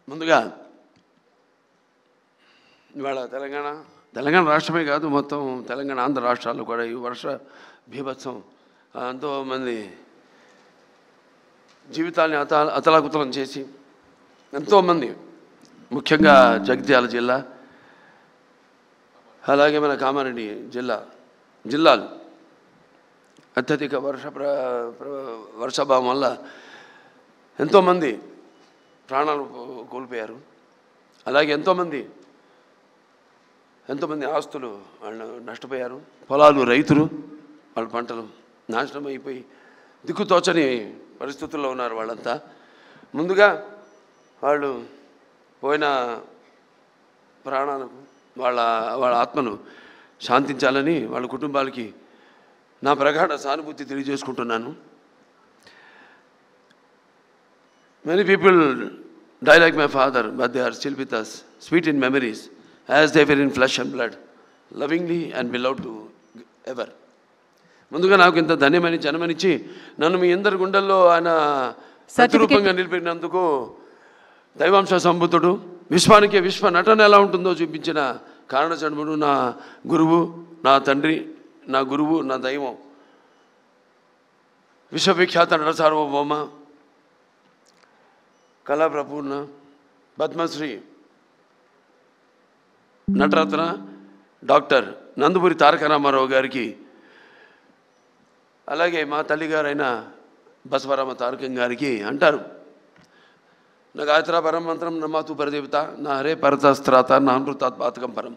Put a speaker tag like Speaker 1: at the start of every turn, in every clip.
Speaker 1: ముందుగా ఇవాళ తెలంగాణ రాష్ట్రమే కాదు, మొత్తం తెలంగాణ ఆంధ్ర రాష్ట్రాల్లో కూడా ఈ వర్ష బీభత్సం ఎంతోమంది జీవితాన్ని అతలాకుతలం చేసి ఎంతోమంది, ముఖ్యంగా జగిత్యాల జిల్లా, అలాగే మన కామారెడ్డి జిల్లాలు అత్యధిక వర్షాభావం వల్ల ఎంతోమంది ప్రాణాలు కోల్పోయారు. అలాగే ఎంతోమంది ఆస్తులు వాళ్ళు నష్టపోయారు. పొలాలు, రైతులు, వాళ్ళ పంటలు నాశనం అయిపోయి దిక్కుతోచని పరిస్థితుల్లో ఉన్నారు వాళ్ళంతా. ముందుగా వాళ్ళు పోయిన ప్రాణాలకు వాళ్ళ ఆత్మను శాంతించాలని వాళ్ళ కుటుంబాలకి నా ప్రగాఢ సానుభూతి తెలియజేసుకుంటున్నాను. Many people die like my father, but they are still with us, sweet in memories, as they were in flesh and blood, lovingly and beloved to ever. ముందుగా నాకు ఇంత ధన్యమైన జన్మనిచ్చి నన్ను మీ అందరి గుండెల్లో ఆయన ప్రతిరూపంగా నిలిపినందుకు దైవాంశ సంభూతుడు, విశ్వానికి విశ్వ నటన ఎలా ఉంటుందో చూపించిన కారణజన్ముడు, నా గురువు, నా తండ్రి, నా గురువు, నా దైవం, విశ్వవిఖ్యాత నట సార్వభౌమ, కళాప్రపూర్ణ, పద్మశ్రీ, నటరత్న డాక్టర్ నందమూరి తారక రామారావు గారికి, అలాగే మా తల్లిగారైన బసవరామ తారకం గారికి అంటారు, నా గాయత్ర పరం మంత్రం నమాతు పరదేవత, నా హరే పరతస్త్రాత, నా అమృతాత్ పాతకం పరం.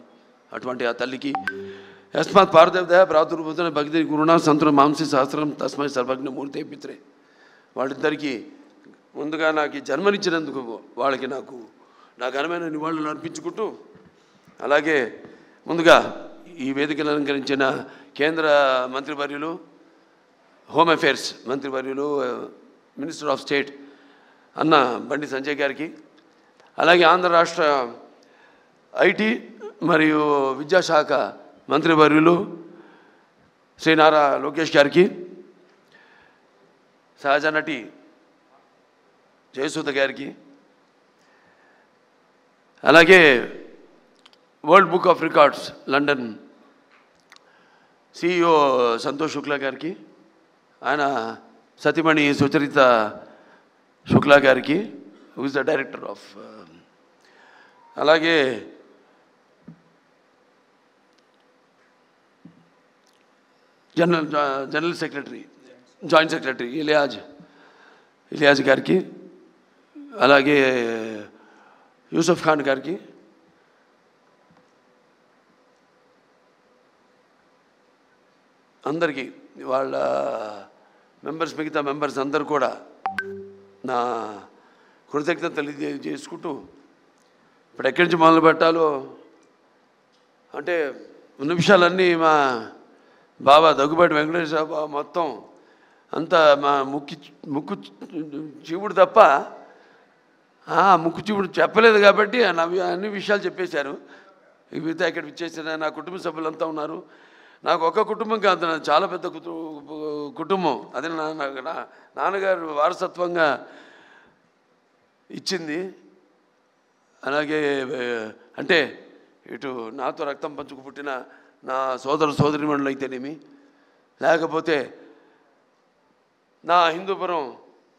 Speaker 1: అటువంటి ఆ తల్లికి యస్మాత్ పారదేవత ప్రాతుర్భూతన భక్తి గురుణ సంతున మాంసి సహస్రం తస్మై సర్వజ్ఞ మూర్తే పిత్రే. వాళ్ళిద్దరికీ ముందుగా నాకు జన్మనిచ్చినందుకు వాళ్ళకి నా ఘనమైన నివాళులు అర్పించుకుంటూ, అలాగే ముందుగా ఈ వేదికను అలంకరించిన కేంద్ర మంత్రివర్యులు, హోమ్ అఫేర్స్ మంత్రివర్యులు, మినిస్టర్ ఆఫ్ స్టేట్ అన్న బండి సంజయ్ గారికి, అలాగే ఆంధ్ర రాష్ట్ర ఐటీ మరియు విద్యాశాఖ మంత్రివర్యులు శ్రీ నారా లోకేష్ గారికి, సహజ నటి జయసుధ గారికి, అలాగే world book of records London CEO Santosh Shukla గారికి, ఆయన సతీమణి సుచరిత శుక్లా గారికి, who is the director of, అలాగే general secretary, joint secretary Iliyaz గారికి, అలాగే యూసఫ్ ఖాన్ గారికి, అందరికీ వాళ్ళ మిగతా మెంబర్స్ అందరూ కూడా నా కృతజ్ఞత తెలియజేసుకుంటూ, ఇప్పుడు ఎక్కడి నుంచి మొదలు పెట్టాలో అంటే ఉన్న విషయాలన్నీ మా బాబా దగ్గుబాటి వెంకటేశ్వర బాబా మొత్తం అంతా మా ముక్కు చీవుడు తప్ప ముక్కు చీవుడు చెప్పలేదు కాబట్టి అన్ని విషయాలు చెప్పేశారు. మిగతా ఇక్కడ ఇచ్చేసిన నా కుటుంబ సభ్యులంతా ఉన్నారు. నాకు ఒక కుటుంబం కాదు, నాకు చాలా పెద్ద కుటుంబం. అదే నాన్నగారు వారసత్వంగా ఇచ్చింది. అలాగే అంటే ఇటు నాతో రక్తం పంచుకు పుట్టిన నా సోదరిమణులు అయితేనేమి, లేకపోతే నా హిందూపురం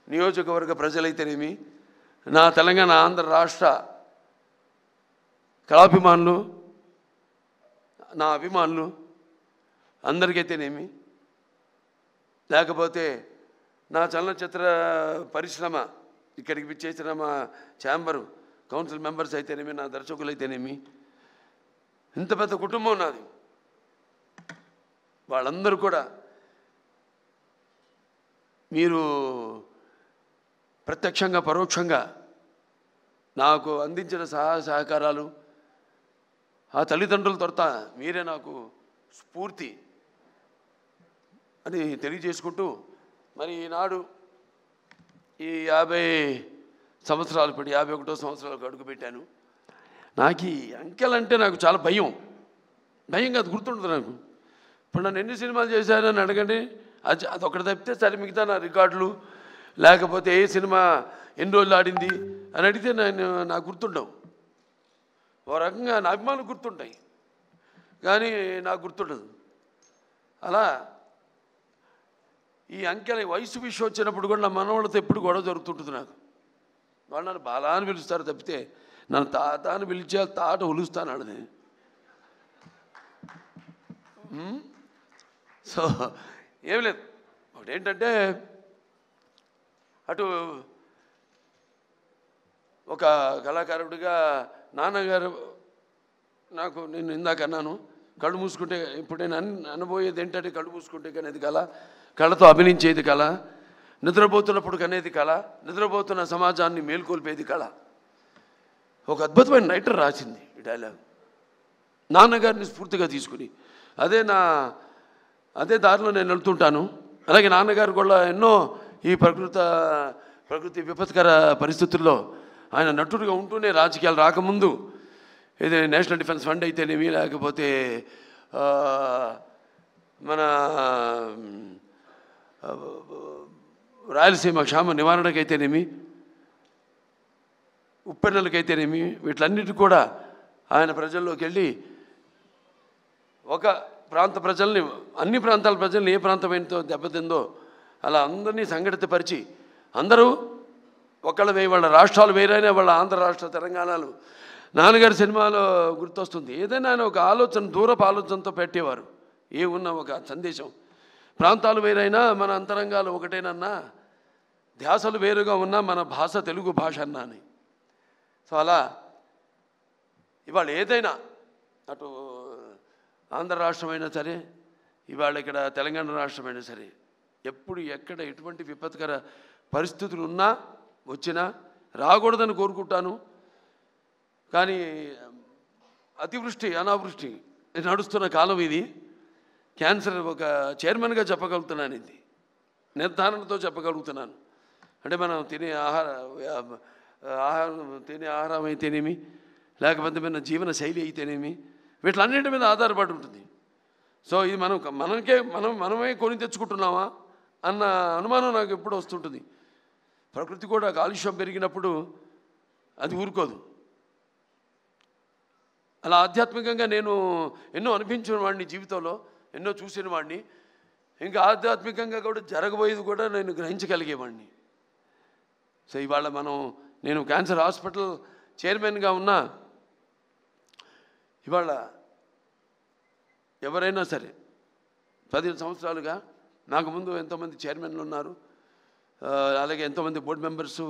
Speaker 1: నియోజకవర్గ ప్రజలైతేనేమి, నా తెలంగాణ ఆంధ్ర రాష్ట్ర కళాభిమానులు, నా అభిమానులు అందరికైతేనేమి, లేకపోతే నా చలనచిత్ర పరిశ్రమ ఇక్కడికి విచ్చేసిన మా ఛాంబరు కౌన్సిల్ మెంబర్స్ అయితేనేమి, నా దర్శకులు అయితేనేమి, ఇంత పెద్ద కుటుంబం నాది. వాళ్ళందరూ కూడా మీరు ప్రత్యక్షంగా పరోక్షంగా నాకు అందించిన సహకారాలు, ఆ తల్లిదండ్రుల తొరత మీరే నాకు స్ఫూర్తి అని తెలియజేసుకుంటూ, మరి ఈనాడు ఈ 50 సంవత్సరాలు, ఇప్పుడు 51వ సంవత్సరాలకు అడుగుపెట్టాను. నాకు ఈ అంకెలంటే నాకు చాలా భయం కాదు, గుర్తుంటుంది నాకు. ఇప్పుడు నన్ను ఎన్ని సినిమాలు చేశారని అడగండి, అదొకటి తప్పితే సరే మిగతా నా రికార్డులు లేకపోతే ఏ సినిమా ఎన్ని రోజులు ఆడింది అని అడిగితే నాకు గుర్తుండవు. ఓ రకంగా నా అభిమానులు గుర్తుంటాయి కానీ నాకు గుర్తుండదు. అలా ఈ అంకెల వయసు విషయం వచ్చినప్పుడు కూడా నా మనవాళ్ళతో ఎప్పుడు గొడవ జరుగుతుంటుంది. నాకు వాళ్ళు నన్ను బాలా అని పిలుస్తారు తప్పితే నన్ను తాత అని పిలిచే తాట ఒలుస్తాను ఆడని. సో ఏం లేదు. ఒకటి ఏంటంటే అటు ఒక కళాకారుడిగా నాన్నగారు నాకు నేను ఇందాక అన్నాను కళ్ళు మూసుకుంటే ఇప్పుడు నేను అనబోయేది ఏంటంటే కళ్ళు మూసుకుంటే కనేది కళ, కళతో అభినయించేది కళ, నిద్రపోతున్నప్పుడు కనేది కళ, నిద్రపోతున్న సమాజాన్ని మేల్కొల్పేది కళ. ఒక అద్భుతమైన రైటర్ రాసింది ఈ డైలాగ్ నాన్నగారిని స్ఫూర్తిగా తీసుకుని. అదే దారిలో నేను వెళ్తుంటాను. అలాగే నాన్నగారు కూడా ఎన్నో ఈ ప్రకృతి విపత్కర పరిస్థితుల్లో ఆయన నటుడిగా ఉంటూనే రాజకీయాలు రాకముందు ఇది నేషనల్ డిఫెన్స్ ఫండ్ అయితేనేమి లేకపోతే మన రాయలసీమ క్షామ నివారణకైతేనేమి ఉప్పెన్నెలకైతేనేమి వీటిలన్నిటి కూడా ఆయన ప్రజల్లోకి వెళ్ళి ఒక ప్రాంత ప్రజల్ని అన్ని ప్రాంతాల ప్రజల్ని ఏ ప్రాంతమైనతో దెబ్బతిందో అలా అందరినీ సంఘటితపరిచి అందరూ ఒకళ్ళ వాళ్ళ రాష్ట్రాలు వేరైనా వాళ్ళ ఆంధ్ర రాష్ట్ర తెలంగాణలు నాన్నగారి సినిమాలో గుర్తొస్తుంది. ఏదైనా ఆయన ఒక ఆలోచన దూరపు ఆలోచనతో పెట్టేవారు. ఏ ఉన్న ఒక సందేశం. ప్రాంతాలు వేరైనా మన అంతరంగాలు ఒకటేనన్నా, ధ్యాసలు వేరుగా ఉన్నా మన భాష తెలుగు భాష అన్నా అని. సో అలా ఇవాళ ఏదైనా అటు ఆంధ్ర రాష్ట్రమైనా సరే ఇవాళ ఇక్కడ తెలంగాణ రాష్ట్రమైనా సరే ఎప్పుడు ఎక్కడ ఎటువంటి విపత్కర పరిస్థితులు ఉన్నా వచ్చినా రాకూడదని కోరుకుంటాను. కానీ అతివృష్టి అనావృష్టి నడుస్తున్న కాలం ఇది. క్యాన్సర్ ఒక చైర్మన్గా చెప్పగలుగుతున్నాను, ఇది నిర్ధారణతో చెప్పగలుగుతున్నాను. అంటే మనం తినే ఆహారం అయితేనేమి లేకపోతే మన జీవన శైలి అయితేనేమి వీటిలన్నింటి మీద ఆధారపడి ఉంటుంది. సో ఇది మనమే కొని తెచ్చుకుంటున్నామా అన్న అనుమానం నాకు ఎప్పుడు వస్తుంటుంది. ప్రకృతి కూడా కాలుష్యం పెరిగినప్పుడు అది ఊరుకోదు. అలా ఆధ్యాత్మికంగా నేను ఎన్నో అనిపించిన వాడిని జీవితంలో, ఎన్నో చూసిన వాడిని. ఇంకా ఆధ్యాత్మికంగా కూడా జరగబోయేది కూడా నేను గ్రహించగలిగేవాడిని. సో ఇవాళ నేను క్యాన్సర్ హాస్పిటల్ చైర్మన్గా ఉన్నా ఇవాళ ఎవరైనా సరే 15 సంవత్సరాలుగా నాకు ముందు ఎంతోమంది చైర్మన్లు ఉన్నారు. అలాగే ఎంతోమంది బోర్డు మెంబర్సు,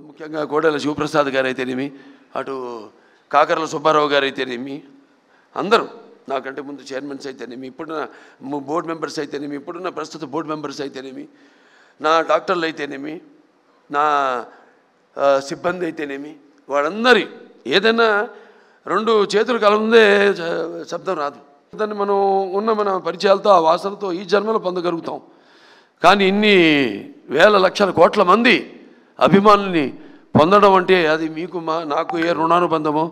Speaker 1: ముఖ్యంగా కోడెల శివప్రసాద్ గారు అయితేనేమి, అటు కాకర్ల సుబ్బారావు గారు అయితేనేమి, అందరూ నాకంటే ముందు చైర్మన్స్ అయితేనేమి, ఇప్పుడున్న బోర్డు మెంబర్స్ అయితేనేమి, ఇప్పుడున్న ప్రస్తుత బోర్డు మెంబర్స్ అయితేనేమి, నా డాక్టర్లు అయితేనేమి, నా సిబ్బంది అయితేనేమి, వాళ్ళందరి ఏదైనా 2 చేతులు కలముందే శబ్దం రాదు. దాన్ని మన పరిచయాలతో ఆ వాసనతో ఈ జన్మలో పొందగలుగుతాం. కానీ ఇన్ని వేల లక్షల కోట్ల మంది అభిమానుల్ని పొందడం అంటే అది మీకు నాకు ఏ రుణానుబంధమో,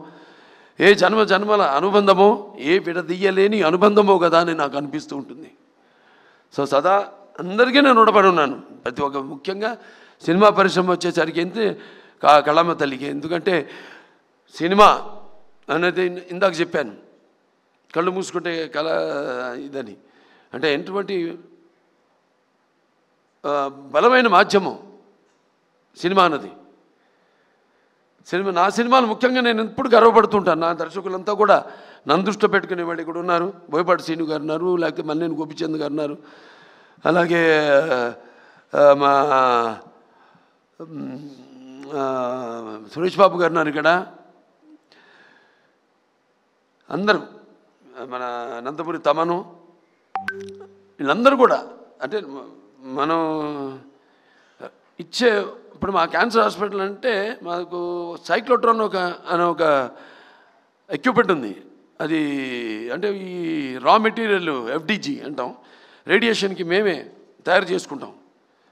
Speaker 1: ఏ జన్మల అనుబంధమో, ఏ విడదీయలేని అనుబంధమో కదా అని నాకు అనిపిస్తూ ఉంటుంది. సో సదా అందరికీ నేను రుణపడి ఉన్నాను. ప్రతి ఒక్క ముఖ్యంగా సినిమా పరిశ్రమ వచ్చేసరికి కళమ్మ తల్లికి. ఎందుకంటే సినిమా అనేది ఇందాక చెప్పాను కళ్ళు మూసుకుంటే కళ ఇదని. అంటే ఎటువంటి బలమైన మాధ్యమం సినిమా అన్నది. నా సినిమాలు ముఖ్యంగా నేను ఎప్పుడు గర్వపడుతుంటాను. నా దర్శకులంతా కూడా నన్ను దృష్టిలో పెట్టుకునే వాళ్ళు ఇక్కడ ఉన్నారు. బోయపాటి శ్రీను గారు ఉన్నారు, లేకపోతే మల్లేని గోపిచంద్ గారు ఉన్నారు, అలాగే మా సురేష్ బాబు గారు ఉన్నారు ఇక్కడ. అందరూ మన నందమూరి తమను వీళ్ళందరూ కూడా అంటే మనం ఇచ్చే ఇప్పుడు మా క్యాన్సర్ హాస్పిటల్ అంటే మాకు సైక్లోట్రాన్ అనే ఒక ఎక్విప్మెంట్ ఉంది. అది అంటే ఈ రా మెటీరియల్ FDG అంటాం, రేడియేషన్కి మేమే తయారు చేసుకుంటాం.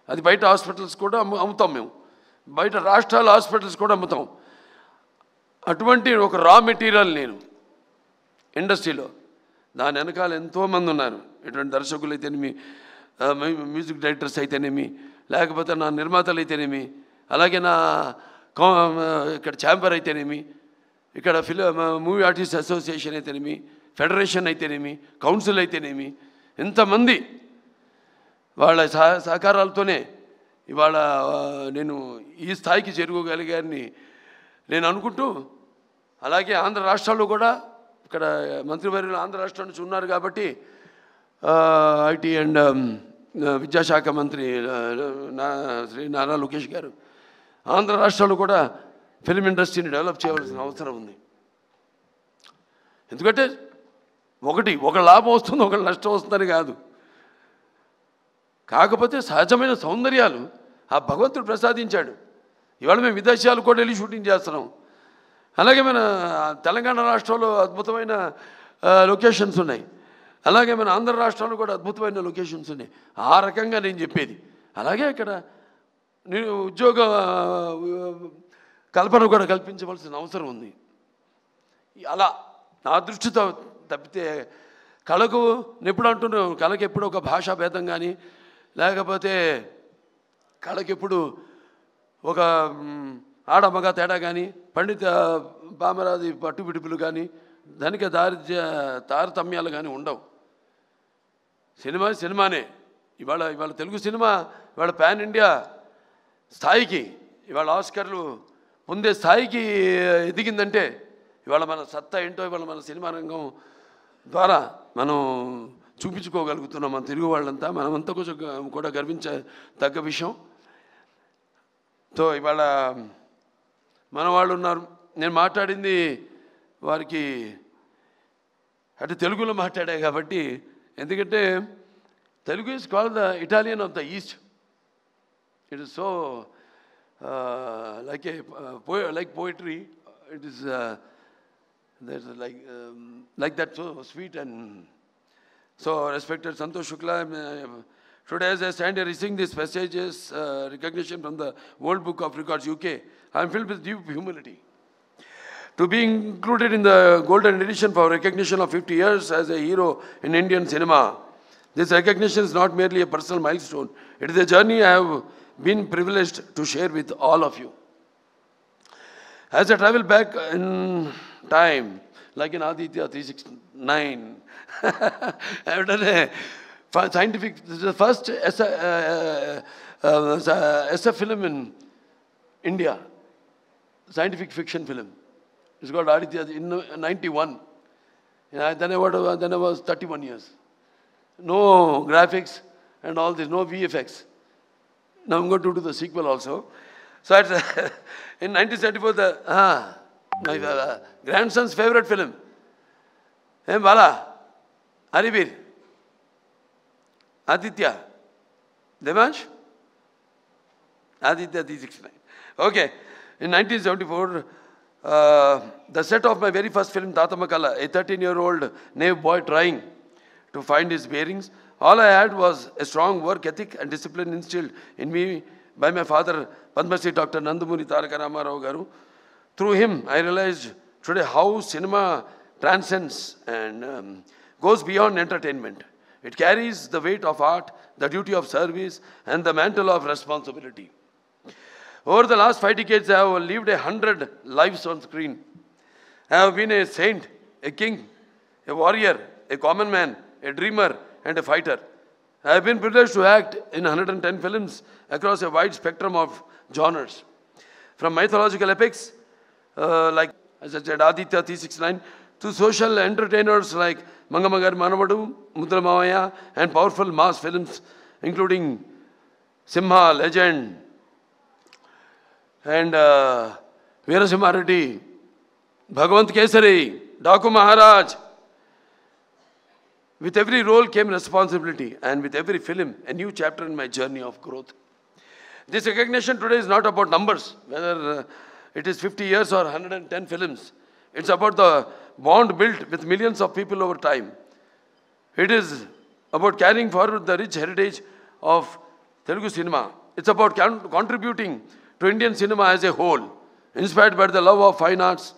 Speaker 1: అది బయట హాస్పిటల్స్ కూడా అమ్ముతాం మేము, బయట రాష్ట్రాల హాస్పిటల్స్ కూడా అమ్ముతాం. అటువంటి ఒక రా మెటీరియల్ నేను ఇండస్ట్రీలో దాని వెనకాల ఎంతోమంది ఉన్నారు. ఇటువంటి దర్శకులు అయితేనేమి, మ్యూజిక్ డైరెక్టర్స్ అయితేనేమి, లేకపోతే నా నిర్మాతలు అయితేనేమి, అలాగే నా ఇక్కడ ఛాంబర్ అయితేనేమి, ఇక్కడ మూవీ ఆర్టిస్ట్ అసోసియేషన్ అయితేనేమి, ఫెడరేషన్ అయితేనేమి, కౌన్సిల్ అయితేనేమి, ఇంతమంది వాళ్ళ సహకారాలతోనే ఇవాళ నేను ఈ స్థాయికి చేరుకోగలిగానని నేను అనుకుంటూ, అలాగే ఆంధ్ర రాష్ట్రాల్లో కూడా ఇక్కడ మంత్రివర్యులు ఆంధ్ర రాష్ట్రం నుంచి ఉన్నారు కాబట్టి ఐటీ అండ్ విద్యాశాఖ మంత్రి శ్రీ నారా లోకేష్ గారు ఆంధ్ర రాష్ట్రాల్లో కూడా ఫిల్మ్ ఇండస్ట్రీని డెవలప్ చేయవలసిన అవసరం ఉంది. ఎందుకంటే ఒక లాభం వస్తుంది, ఒకటి నష్టం వస్తుందని కాదు. కాకపోతే సహజమైన సౌందర్యాలు ఆ భగవంతుడు ప్రసాదించాడు. ఇవాళ మేము విదేశాలు కూడా వెళ్ళి షూటింగ్ చేస్తున్నాం. అలాగే మన తెలంగాణ రాష్ట్రంలో అద్భుతమైన లొకేషన్స్ ఉన్నాయి, అలాగే మన ఆంధ్ర రాష్ట్రంలో కూడా అద్భుతమైన లొకేషన్స్ ఉన్నాయి. ఆ రకంగా నేను చెప్పేది. అలాగే ఇక్కడ నేను ఉద్యోగ కల్పన కూడా కల్పించవలసిన అవసరం ఉంది. అలా నా దృష్టితో తప్పితే కళకు ఎప్పుడు అంటున్నాను, కళకి ఎప్పుడు ఒక భాషా భేదం కానీ, లేకపోతే కళకెప్పుడు ఒక ఆడమగ తేడా కానీ, పండిత పామరాది పట్టుబిడుపులు కానీ, ధనిక తారతమ్యాలు కానీ ఉండవు. సినిమానే. ఇవాళ తెలుగు సినిమా ఇవాళ పాన్ ఇండియా స్థాయికి, ఇవాళ ఆస్కర్లు పొందే స్థాయికి ఎదిగిందంటే ఇవాళ మన సత్తా ఏంటో ఇవాళ మన సినిమా రంగం ద్వారా మనం చూపించుకోగలుగుతున్నాం. మన తెలుగు వాళ్ళంతా మనమంతా కొంచెం కూడా గర్వించదగ్గ విషయం. సో ఇవాళ మన వాళ్ళు ఉన్నారు. నేను మాట్లాడింది వారికి అంటే తెలుగులో మాట్లాడా కాబట్టి, ఎందుకంటే Telugu is called the Italian of the east. It is so like poetry. It is there's like that, so sweet. And so respected Santosh Shukla, today as I stand here receiving these messages, recognition from the World Book of Records UK, I am filled with deep humility to be included in the golden edition for recognition of 50 years as a hero in Indian cinema. This recognition is not merely a personal milestone, it is a journey I have been privileged to share with all of you. As I travel back in time, like in Aditya 369, I have done a scientific, this is the first SF film in India, scientific fiction film. It's called Aditya in 91. Then I was 31 years. No graphics and all this, no VFX. Now I'm going to do the sequel also. So in 1974, my grandson's favorite film, Bala, Haribir, Aditya, Devansh, Aditya 369. Okay, in 1974, the set of my very first film, Tatamakala, a 13-year-old naive boy trying to find his bearings. All I had was a strong work ethic and discipline instilled in me by my father, Padma Shri Dr. Nandamuni Taraka Ramarao Garu. Through him, I realized today how cinema transcends and goes beyond entertainment. It carries the weight of art, the duty of service, and the mantle of responsibility. Over the last 5 decades, I have lived 100 lives on screen. I have been a saint, a king, a warrior, a common man, a dreamer, and a fighter. I have been privileged to act in 110 films across a wide spectrum of genres. From mythological epics like, as I said, Aditya 369, to social entertainers like Mangamagar Manavadu, Mudra Mavaya, and powerful mass films including Simha, Legend, and Veerasimha Reddy, Bhagwant Kesari, Daku Maharaj. With every role came responsibility, and with every film, a new chapter in my journey of growth. This recognition today is not about numbers, whether it is 50 years or 110 films. It's about the bond built with millions of people over time. It is about carrying forward the rich heritage of Telugu cinema. It's about contributing to Indian cinema as a whole, inspired by the love of fine arts,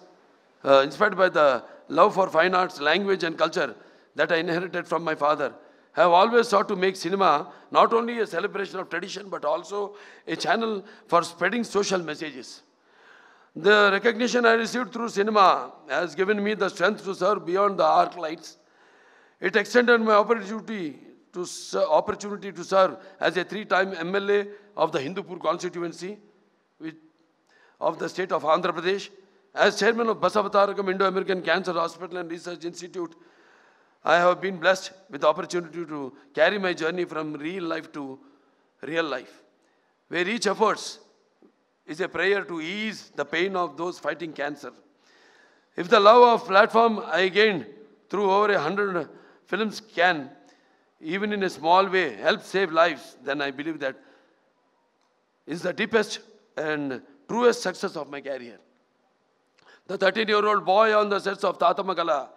Speaker 1: inspired by the love for fine arts, language and culture that I inherited from my father, have always sought to make cinema not only a celebration of tradition but also a channel for spreading social messages. The recognition I received through cinema has given me the strength to serve beyond the arc lights. It extended my opportunity to serve as a 3-time MLA of the Hindupur constituency of the state of Andhra Pradesh. As chairman of Basavatarakam Indo-American Cancer Hospital and Research Institute, I have been blessed with the opportunity to carry my journey from real life to real life, where each effort is a prayer to ease the pain of those fighting cancer. If the love of platform I gained through over 100 films can, even in a small way, help save lives, then I believe that is the deepest and truest success of my career. The 13-year-old boy on the sets of Tata Magala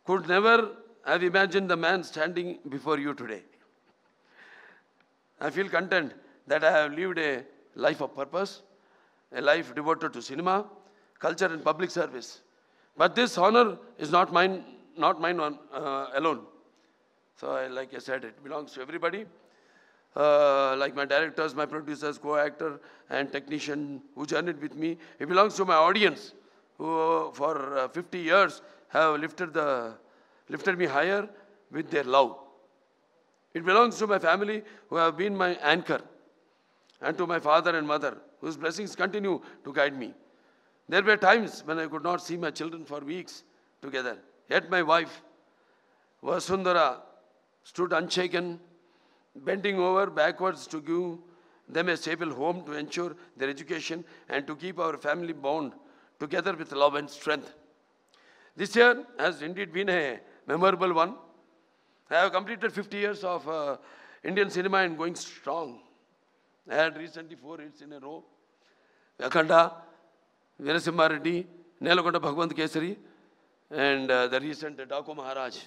Speaker 1: could never have imagined the man standing before you today. I feel content that I have lived a life of purpose, a life devoted to cinema, culture and public service. But this honor is not mine alone. So like I said, it belongs to everybody. Like my directors, my producers, co-actor and technician who journeyed with me. It belongs to my audience who for 50 years have lifted me higher with their love. It belongs to my family who have been my anchor, and to my father and mother whose blessings continue to guide me. There were times when I could not see my children for weeks together. Yet my wife, Vasundhara, stood unshaken, bending over backwards to give them a stable home to ensure their education and to keep our family bond together with love and strength. This year has indeed been a memorable one. I have completed 50 years of Indian cinema and going strong. I had recently 4 hits in a row. Akhanda, Veerasimha Reddy, Nelagonda Bhagwant Kesari, and the recent Daku Maharaj.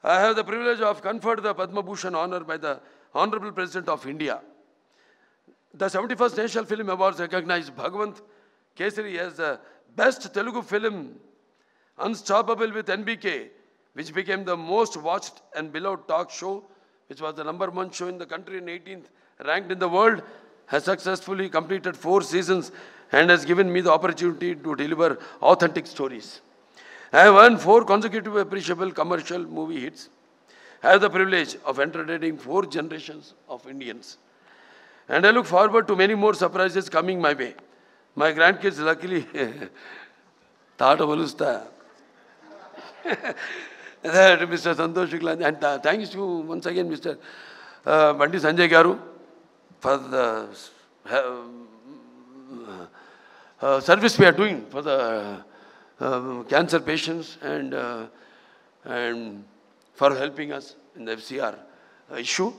Speaker 1: I have the privilege of conferred the Padma Bhushan honor by the Honorable President of India. The 71st National Film Awards recognized Bhagwant Kesari as the best Telugu film, Unstoppable with NBK, which became the most watched and beloved talk show, which was the #1 show in the country and 18th ranked in the world, has successfully completed 4 seasons and has given me the opportunity to deliver authentic stories. I have earned 4 consecutive appreciable commercial movie hits. I have the privilege of entertaining 4 generations of Indians. And I look forward to many more surprises coming my way. My grandkids luckily thought of Alusta. Mr. Santosh Shukla, and thanks to once again Mr. Bandi Sanjay Garu for the service we are doing for the cancer patients and for helping us in the FCR issue.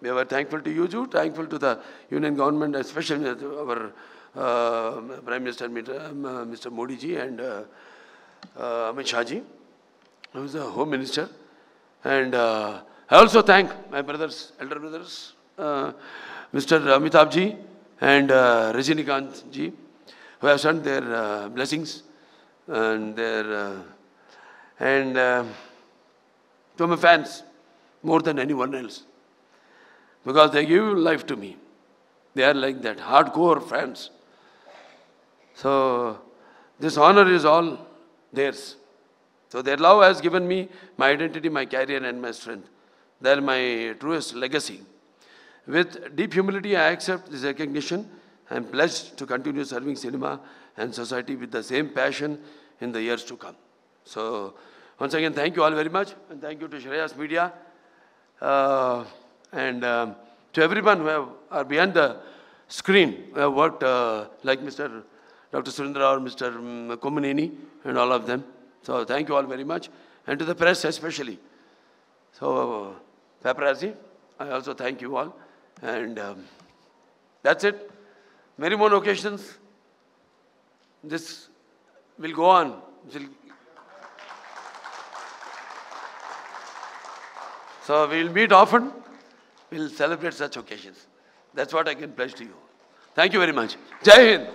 Speaker 1: We are thankful to you, thankful to the Union government, especially our Prime Minister Mr. Modi ji and Amit Shah ji, who is the Home Minister. And I also thank my brothers, elder brothers, Mr. Amitabh ji and Rajinikanth ji, who have sent their blessings and their to my fans more than anyone else, because they give life to me. They are like that, hardcore fans. So this honor is all theirs. So their love has given me my identity, my career and my strength. They are my truest legacy. With deep humility, I accept this recognition. I am pledged to continue serving cinema and society with the same passion in the years to come. So once again, thank you all very much, and thank you to Shreyas Media and to everyone who are behind the screen, who have worked like Mr. Dr. Surendra or Mr. Komaneni and all of them. So thank you all very much, and to the press especially. So paparazzi, I also thank you all, and that's it. Many more occasions. This will go on. So we will meet often. We will celebrate such occasions. That's what I can pledge to you. Thank you very much. Jai Hind.